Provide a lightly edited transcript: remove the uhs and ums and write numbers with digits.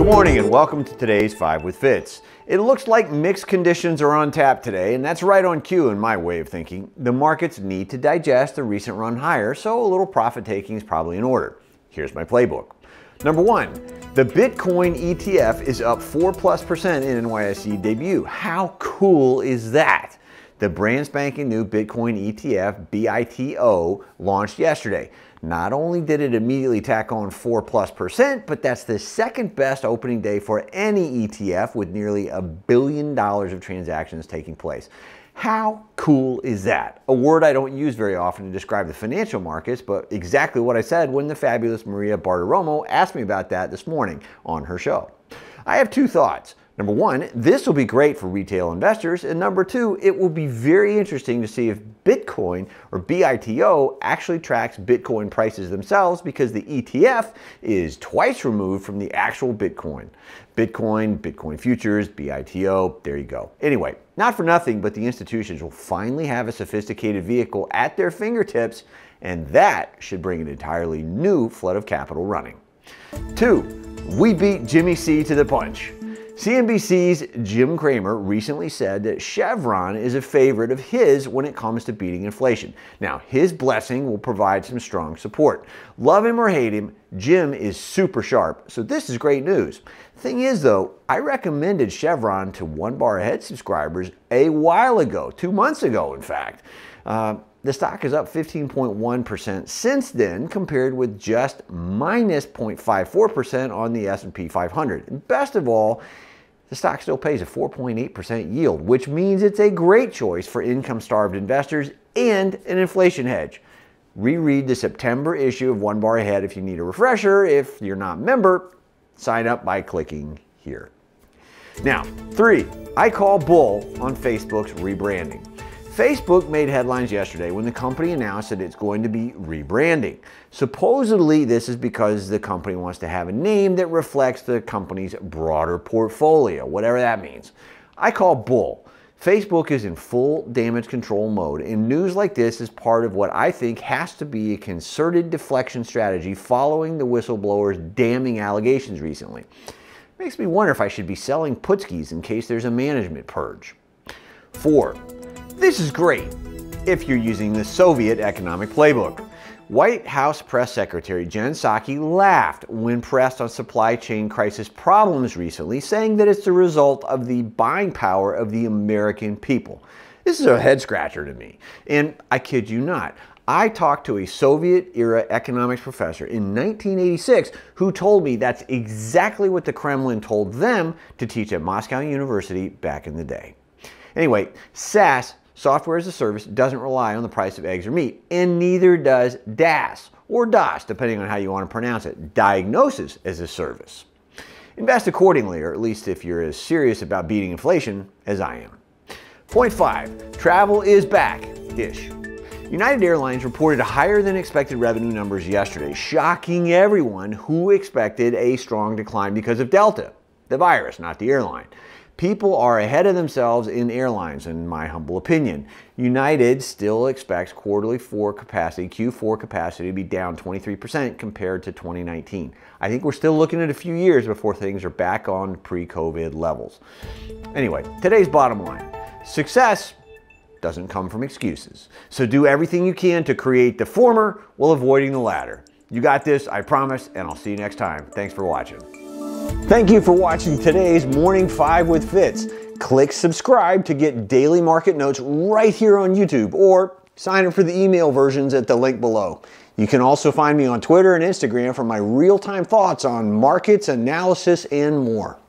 morning and welcome to today's 5 with Fitz. It looks like mixed conditions are on tap today, and that's right on cue in my way of thinking. The markets need to digest the recent run higher, so a little profit taking is probably in order. Here's my playbook. Number 1, the Bitcoin ETF is up 4+% in NYSE debut. How cool is that? The brand spanking new Bitcoin ETF, BITO, launched yesterday. Not only did it immediately tack on 4+%, but that's the second best opening day for any ETF with nearly $1 billion of transactions taking place. How cool is that? A word I don't use very often to describe the financial markets, but exactly what I said when the fabulous Maria Bartiromo asked me about that this morning on her show. I have two thoughts. Number 1, this will be great for retail investors, and number 2, it will be very interesting to see if Bitcoin or BITO actually tracks Bitcoin prices themselves, because the ETF is twice removed from the actual Bitcoin. Bitcoin futures, BITO, there you go. Anyway, not for nothing, but the institutions will finally have a sophisticated vehicle at their fingertips, and that should bring an entirely new flood of capital running. 2, we beat Jimmie C to the punch. CNBC's Jim Cramer recently said that Chevron is a favorite of his when it comes to beating inflation. Now, his blessing will provide some strong support. Love him or hate him, Jim is super sharp, so this is great news. Thing is though, I recommended Chevron to One Bar Ahead subscribers a while ago, 2 months ago in fact. The stock is up 15.1% since then, compared with just minus 0.54% on the S&P 500. And best of all, the stock still pays a 4.8% yield, which means it's a great choice for income-starved investors and an inflation hedge. Reread the September issue of One Bar Ahead if you need a refresher. If you're not a member, sign up by clicking here. Now, 3, I call bull on Facebook's rebranding. Facebook made headlines yesterday when the company announced that it's going to be rebranding. Supposedly, this is because the company wants to have a name that reflects the company's broader portfolio, whatever that means. I call bull. Facebook is in full damage control mode, and news like this is part of what I think has to be a concerted deflection strategy following the whistleblower's damning allegations recently. Makes me wonder if I should be selling putskis in case there's a management purge. 4. This is great if you're using the Soviet economic playbook. White House Press Secretary Jen Psaki laughed when pressed on supply chain crisis problems recently, saying that it's the result of the buying power of the American people. This is a head scratcher to me, and I kid you not. I talked to a Soviet-era economics professor in 1986 who told me that's exactly what the Kremlin told them to teach at Moscow University back in the day. Anyway, SaaS, software as a service, doesn't rely on the price of eggs or meat, and neither does DaaS, or DOS, depending on how you want to pronounce it, diagnosis as a service. Invest accordingly, or at least if you're as serious about beating inflation as I am. Point 5, travel is back-ish. United Airlines reported higher than expected revenue numbers yesterday, shocking everyone who expected a strong decline because of Delta, the virus, not the airline. People are ahead of themselves in airlines, in my humble opinion. United still expects quarterly Q4 capacity to be down 23% compared to 2019. I think we're still looking at a few years before things are back on pre-COVID levels. Anyway, today's bottom line. Success doesn't come from excuses. So do everything you can to create the former while avoiding the latter. You got this, I promise, and I'll see you next time. Thanks for watching. Thank you for watching today's Morning 5 with Fitz. Click subscribe to get daily market notes right here on YouTube, or sign up for the email versions at the link below. You can also find me on Twitter and Instagram for my real-time thoughts on markets, analysis, and more.